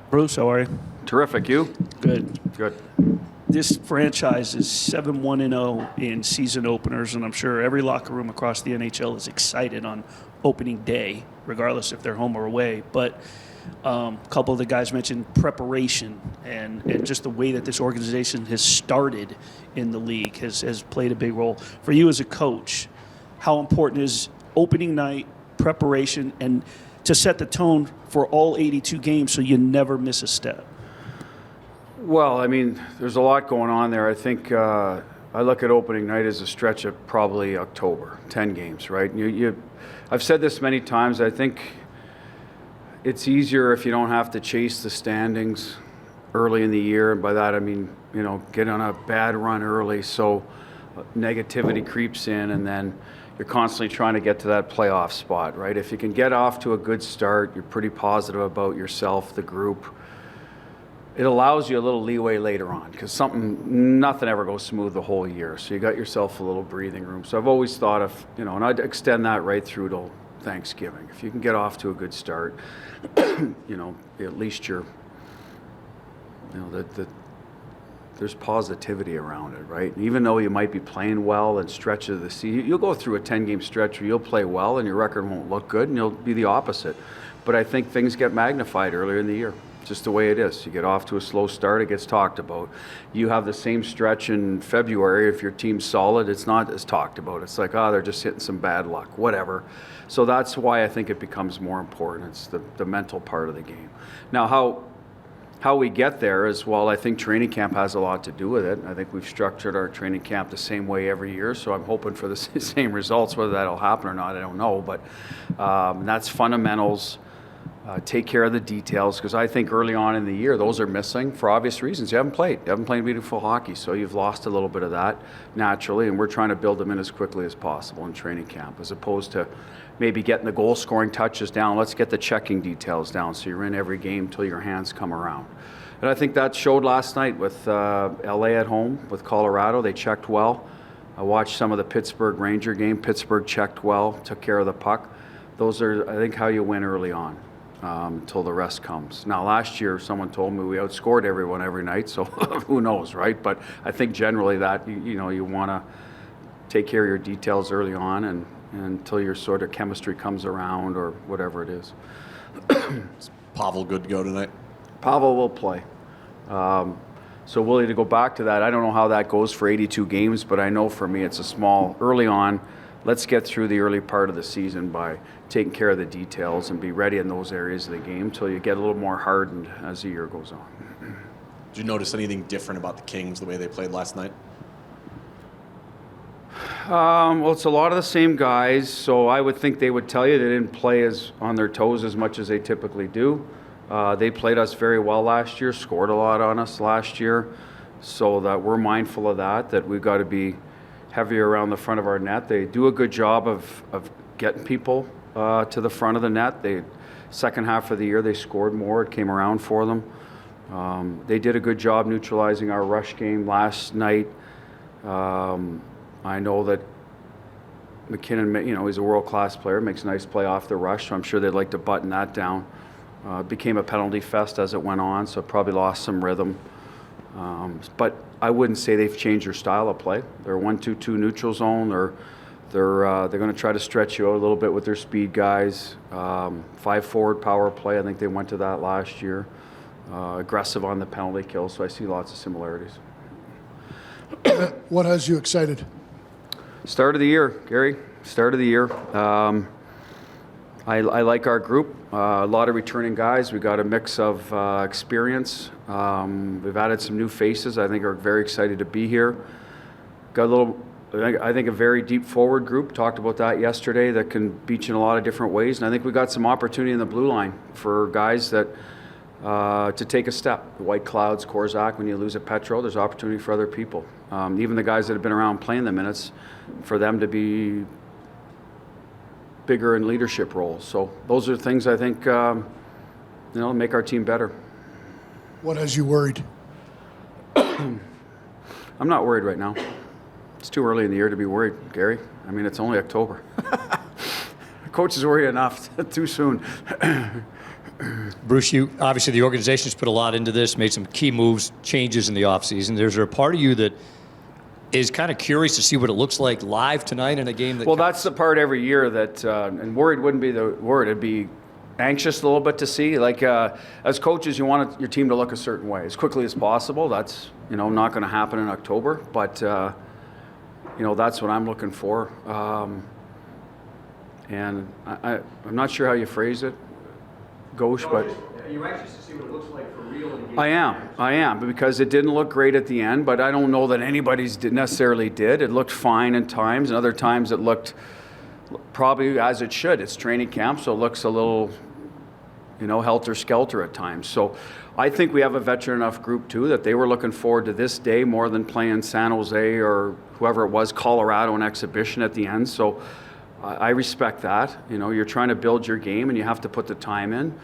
Bruce, how are you? Terrific. You? Good. Good. This franchise is 7-1-0 in season openers, and I'm sure every locker room across the NHL is excited on opening day, regardless if they're home or away. But a couple of the guys mentioned preparation and just the way that this organization has started in the league has played a big role. For you as a coach, how important is opening night, preparation, and to set the tone for all 82 games so you never miss a step? Well, I mean, there's a lot going on there. I think I look at opening night as a stretch of probably October, 10 games, right? I've said this many times. I think it's easier if you don't have to chase the standings early in the year. And by that, I mean, get on a bad run early so negativity creeps in, and then you're constantly trying to get to that playoff spot, right? If you can get off to a good start, you're pretty positive about yourself, the group. It allows you a little leeway later on because nothing ever goes smooth the whole year. So you got yourself a little breathing room. So I've always thought of, and I'd extend that right through to Thanksgiving. If you can get off to a good start, at least you're, there's positivity around it, right? And even though you might be playing well and stretches of the season, you'll go through a 10-game stretch where you'll play well and your record won't look good, and you'll be the opposite. But I think things get magnified earlier in the year. Just the way it is. You get off to a slow start, it gets talked about. You have the same stretch in February. If your team's solid, it's not as talked about. It's like, they're just hitting some bad luck, whatever. So that's why I think it becomes more important. It's the mental part of the game. Now, how we get there is, well, I think training camp has a lot to do with it. I think we've structured our training camp the same way every year, so I'm hoping for the same results. Whether that'll happen or not, I don't know. But that's fundamentals. Take care of the details, because I think early on in the year, those are missing for obvious reasons. You haven't played meaningful hockey, so you've lost a little bit of that naturally, and we're trying to build them in as quickly as possible in training camp, as opposed to maybe getting the goal-scoring touches down. Let's get the checking details down so you're in every game until your hands come around. And I think that showed last night with LA at home, with Colorado. They checked well. I watched some of the Pittsburgh Ranger game. Pittsburgh checked well, took care of the puck. Those are, I think, how you win early on. Until the rest comes. Now, last year, someone told me we outscored everyone every night, so who knows, right? But I think generally that, you want to take care of your details early on and until your sort of chemistry comes around or whatever it is. Is Pavel good to go tonight? Pavel will play. So, Willie, to go back to that, I don't know how that goes for 82 games, but I know for me it's a small, early on, let's get through the early part of the season by taking care of the details and be ready in those areas of the game until you get a little more hardened as the year goes on. Did you notice anything different about the Kings, the way they played last night? Well, it's a lot of the same guys, so I would think they would tell you they didn't play as on their toes as much as they typically do. They played us very well last year, scored a lot on us last year, so that we're mindful of that we've got to be heavier around the front of our net. They do a good job of getting people to the front of the net. Second half of the year, they scored more. It came around for them. They did a good job neutralizing our rush game last night. I know that McKinnon, he's a world-class player, makes a nice play off the rush, so I'm sure they'd like to button that down. It became a penalty fest as it went on, so it probably lost some rhythm. But I wouldn't say they've changed their style of play. They're 1-2-2 neutral zone. They're going to try to stretch you out a little bit with their speed guys. 5 forward power play. I think they went to that last year. Aggressive on the penalty kill. So I see lots of similarities. What has you excited? Start of the year, Gary. Start of the year. I like our group. A lot of returning guys. We got a mix of experience. We've added some new faces. I think are very excited to be here. Got a little, I think, a very deep forward group. Talked about that yesterday. That can beat you in a lot of different ways. And I think we got some opportunity in the blue line for guys that to take a step. The White Clouds, Korzak. When you lose a Petro, there's opportunity for other people. Even the guys that have been around playing the minutes, for them to be bigger in leadership roles. So those are things I think make our team better. What has you worried? I'm not worried right now. It's too early in the year to be worried, Gary. I mean, it's only October. Coach is worried enough. Too soon. Bruce, you obviously the organization's put a lot into this, made some key moves, changes in the offseason. There's a part of you that is kind of curious to see what it looks like live tonight in a game that. Well, that's the part every year that, and worried wouldn't be the word. It'd be anxious a little bit to see. Like as coaches, you want your team to look a certain way as quickly as possible. That's not going to happen in October, but that's what I'm looking for. And I'm not sure how you phrase it, Ghosh, but. Are you anxious to see what it looks like for real in a game? I am, because it didn't look great at the end, but I don't know that anybody's necessarily did. It looked fine in times, and other times it looked probably as it should. It's training camp, so it looks a little, helter-skelter at times. So I think we have a veteran enough group, too, that they were looking forward to this day more than playing San Jose or whoever it was, Colorado, in exhibition at the end. So I respect that. You're trying to build your game, and you have to put the time in.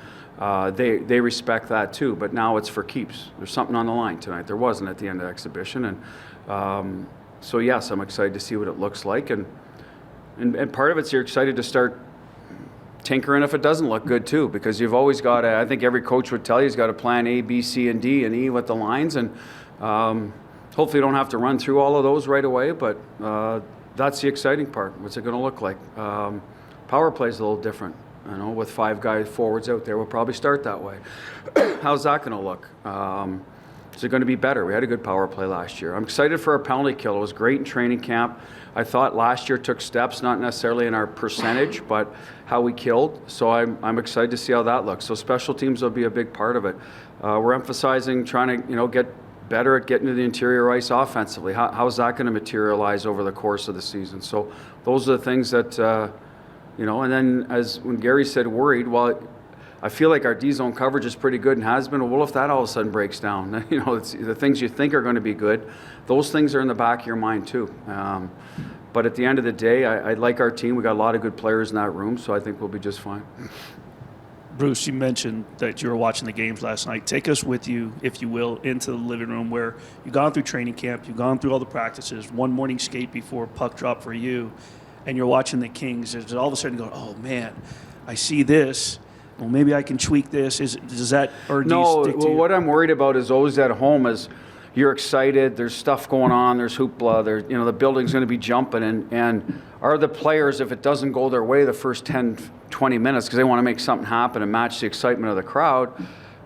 They respect that too, but now it's for keeps. There's something on the line tonight. There wasn't at the end of the exhibition, and so yes, I'm excited to see what it looks like, and part of it's you're excited to start tinkering if it doesn't look good too, because you've always got I think every coach would tell you he's got a plan A, B, C, and D and E with the lines, and hopefully you don't have to run through all of those right away, but that's the exciting part. What's it going to look like? Power play is a little different. With 5 guys forwards out there, we'll probably start that way. How's that going to look? Is it going to be better? We had a good power play last year. I'm excited for our penalty kill. It was great in training camp. I thought last year took steps, not necessarily in our percentage, but how we killed. So I'm excited to see how that looks. So special teams will be a big part of it. We're emphasizing trying to get better at getting to the interior ice offensively. How's that going to materialize over the course of the season? So those are the things that. And then when Gary said worried, well, I feel like our D-zone coverage is pretty good and has been. Well, if that all of a sudden breaks down, it's the things you think are going to be good, those things are in the back of your mind too. But at the end of the day, I like our team. We got a lot of good players in that room, so I think we'll be just fine. Bruce, you mentioned that you were watching the games last night. Take us with you, if you will, into the living room where you've gone through training camp, you've gone through all the practices, one morning skate before puck drop for you, and you're watching the Kings. Is all of a sudden going, oh man, I see this. Well, maybe I can tweak this. Does that, or do you stick to what I'm worried about is always at home is you're excited. There's stuff going on. There's hoopla. The building's going to be jumping, and are the players, if it doesn't go their way the first 10, 20 minutes because they want to make something happen and match the excitement of the crowd,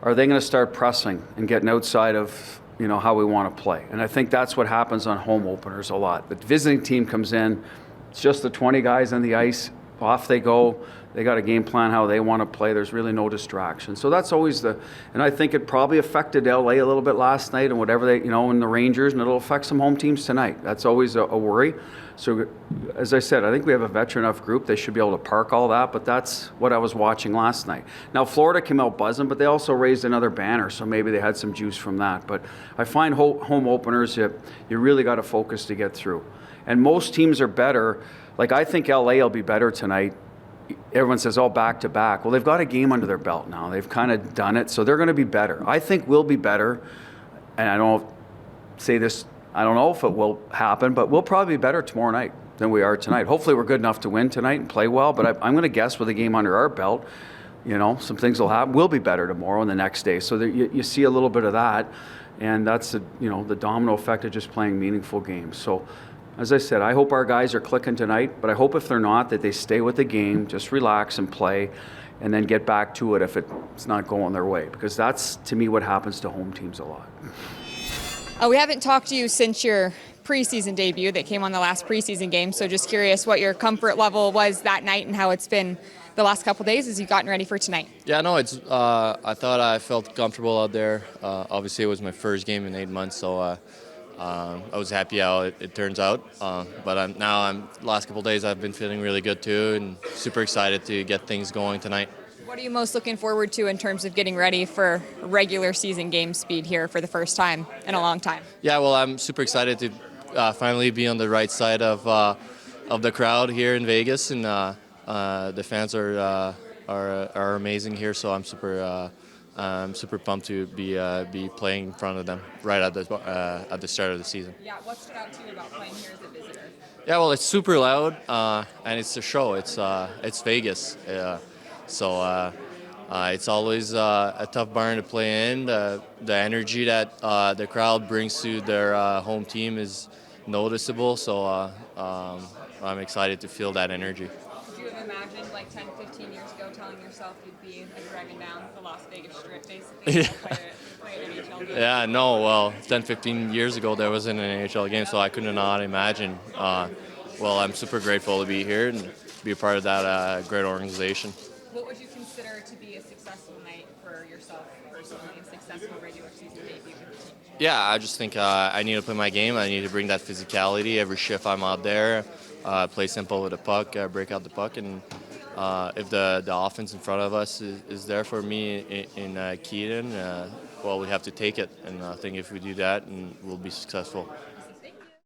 are they going to start pressing and getting outside of how we want to play? And I think that's what happens on home openers a lot. The visiting team comes in. It's just the 20 guys on the ice. Off they go. They got a game plan how they want to play. There's really no distraction. So that's always and I think it probably affected LA a little bit last night and whatever and the Rangers, and it'll affect some home teams tonight. That's always a worry. So as I said, I think we have a veteran enough group. They should be able to park all that, but that's what I was watching last night. Now, Florida came out buzzing, but they also raised another banner, so maybe they had some juice from that. But I find home openers, you really got to focus to get through. And most teams are better. Like, I think LA will be better tonight. Everyone says, back-to-back. Well, they've got a game under their belt now. They've kind of done it, so they're going to be better. I think we'll be better, and I don't say this, I don't know if it will happen, but we'll probably be better tomorrow night than we are tonight. Hopefully we're good enough to win tonight and play well, but I'm going to guess with a game under our belt, some things will happen. We'll be better tomorrow and the next day. So you see a little bit of that, and that's the domino effect of just playing meaningful games. So as I said, I hope our guys are clicking tonight, but I hope if they're not, that they stay with the game, just relax and play, and then get back to it if it's not going their way. Because that's, to me, what happens to home teams a lot. We haven't talked to you since your preseason debut that came on the last preseason game, so just curious what your comfort level was that night and how it's been the last couple of days as you've gotten ready for tonight. Yeah, no, it's. I thought I felt comfortable out there. Obviously, it was my first game in 8 months, so I was happy how it turns out. But last couple of days I've been feeling really good too, and super excited to get things going tonight. What are you most looking forward to in terms of getting ready for regular season game speed here for the first time in a long time? Yeah, well, I'm super excited to finally be on the right side of the crowd here in Vegas, and the fans are amazing here. So I'm super pumped to be playing in front of them right at the start of the season. Yeah, what stood out to you about playing here as a visitor? Yeah, well, it's super loud and it's a show. It's Vegas. So It's always a tough barn to play in. The energy that the crowd brings to their home team is noticeable, so I'm excited to feel that energy. Could you have imagined like 10, 15 years ago telling yourself you'd be like dragging down the Las Vegas Strip basically to play an NHL game? Yeah, no, well, 10, 15 years ago there wasn't an NHL game, so I could not imagine. Well, I'm super grateful to be here and be a part of that great organization. What would you consider to be a successful night for yourself personally, a successful regular season debut with the team? Yeah, I just think I need to play my game. I need to bring that physicality every shift I'm out there, play simple with the puck, break out the puck, and if the offense in front of us is there for me in Keaton, well, we have to take it. And I think if we do that, and we'll be successful.